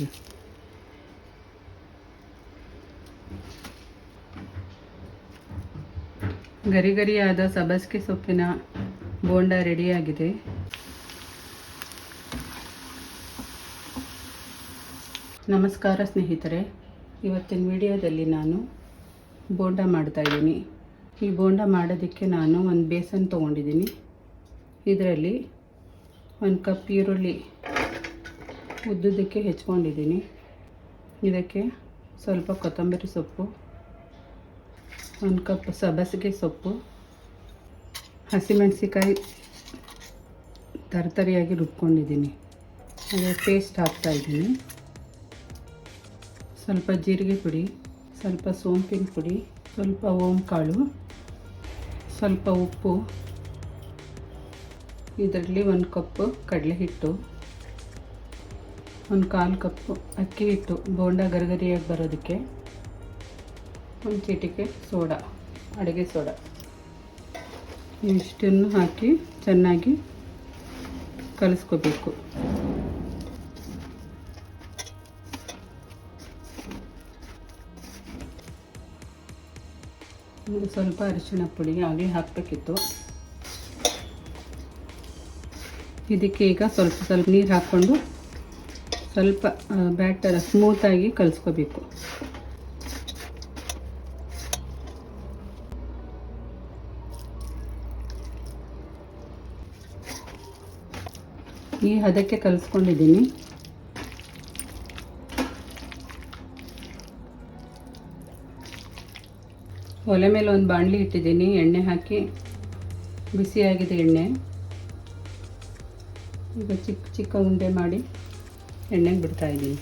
ಮರಿಬೇಡಿ. ಗರಿ ಗರಿಯಾದ ಸಬ್ಬಸಿಗೆ ಸೊಪ್ಪಿನ ಬೋಂಡ ರೆಡಿಯಾಗಿದೆ. ನಮಸ್ಕಾರ ಸ್ನೇಹಿತರೆ, ಇವತ್ತಿನ ವಿಡಿಯೋದಲ್ಲಿ ನಾನು ಬೋಂಡ ಮಾಡ್ತಾಯಿದ್ದೀನಿ. ಈ ಬೋಂಡ ಮಾಡೋದಕ್ಕೆ ನಾನು ಒಂದು ಬೇಸನ್ ತೊಗೊಂಡಿದ್ದೀನಿ. ಇದರಲ್ಲಿ 1 ಕಪ್ ಈರುಳ್ಳಿ ಉದ್ದುದಕ್ಕೆ ಹೆಚ್ಕೊಂಡಿದ್ದೀನಿ. ಇದಕ್ಕೆ ಸ್ವಲ್ಪ ಕೊತ್ತಂಬರಿ ಸೊಪ್ಪು, 1 ಕಪ್ ಸಬ್ಬಸಿಗೆ ಸೊಪ್ಪು, ಹಸಿಮೆಣಸಿಕಾಯಿ ತರತರಿಯಾಗಿ ರುಬ್ಕೊಂಡಿದ್ದೀನಿ, ಅದೇ ಪೇಸ್ಟ್ ಹಾಕ್ತಾಯಿದ್ದೀನಿ. ಸ್ವಲ್ಪ ಜೀರಿಗೆ ಪುಡಿ, ಸ್ವಲ್ಪ ಸೋಂಪಿನ ಪುಡಿ, ಸ್ವಲ್ಪ ಓಂಕಾಳು, ಸ್ವಲ್ಪ ಉಪ್ಪು, ಇದರಲ್ಲಿ 1 ಕಪ್ ಕಡಲೆ ಹಿಟ್ಟು, 1/4 ಕಪ್ಪು ಅಕ್ಕಿ ಹಿಟ್ಟು ಬೋಂಡ ಗರಿಗರಿಯಾಗಿ ಬರೋದಕ್ಕೆ, 1 ಚಿಟಿಕೆ ಸೋಡಾ, ಅಡುಗೆ ಸೋಡಾ, ಇಷ್ಟನ್ನು ಹಾಕಿ ಚೆನ್ನಾಗಿ ಕಲಿಸ್ಕೋಬೇಕು. ಸ್ವಲ್ಪ ಅರಿಶಿಣ ಪುಡಿ ಆಗಲೇ ಹಾಕಬೇಕಿತ್ತು. ಇದಕ್ಕೆ ಈಗ ಸ್ವಲ್ಪ ನೀರು ಹಾಕ್ಕೊಂಡು ಸ್ವಲ್ಪ ಬ್ಯಾಟರ್ ಸ್ಮೂತಾಗಿ ಕಲಿಸ್ಕೋಬೇಕು. ಈ ಹದಕ್ಕೆ ಕಲಿಸ್ಕೊಂಡಿದ್ದೀನಿ. ಒಲೆ ಮೇಲೆ ಒಂದು ಬಾಣಲಿ ಇಟ್ಟಿದ್ದೀನಿ. ಎಣ್ಣೆ ಹಾಕಿ ಬಿಸಿಯಾಗಿದೆ ಎಣ್ಣೆ. ಈಗ ಚಿಕ್ಕ ಚಿಕ್ಕ ಉಂಡೆ ಮಾಡಿ ಎಣ್ಣೆಗೆ ಬಿಡ್ತಾಯಿದ್ದೀನಿ.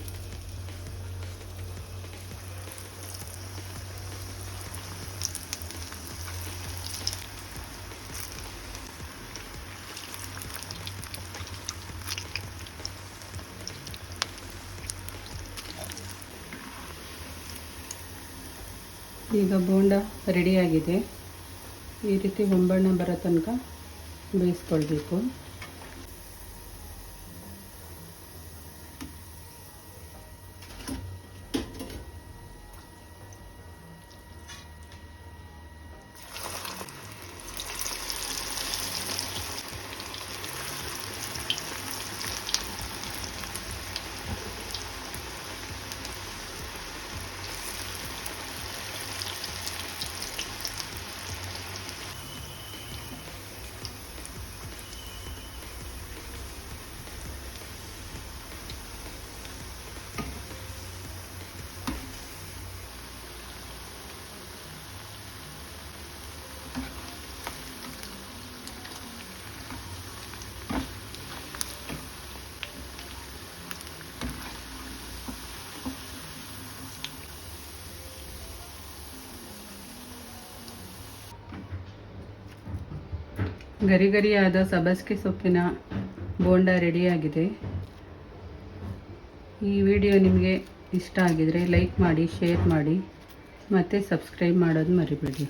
ಈಗ ಬೋಂಡ ರೆಡಿಯಾಗಿದೆ. ಈ ರೀತಿ ಹೊಂಬಣ್ಣ ಬರೋ ತನಕ ಬೇಯಿಸ್ಕೊಳ್ಬೇಕು. ಗರಿ ಗರಿಯಾದ ಸಬ್ಬಸಿಗೆ ಸೊಪ್ಪಿನ ಬೋಂಡ ರೆಡಿಯಾಗಿದೆ. ಈ ವಿಡಿಯೋ ನಿಮಗೆ ಇಷ್ಟ ಆಗಿದರೆ ಲೈಕ್ ಮಾಡಿ, ಶೇರ್ ಮಾಡಿ ಮತ್ತು ಸಬ್ಸ್ಕ್ರೈಬ್ ಮಾಡೋದು ಮರಿಬೇಡಿ.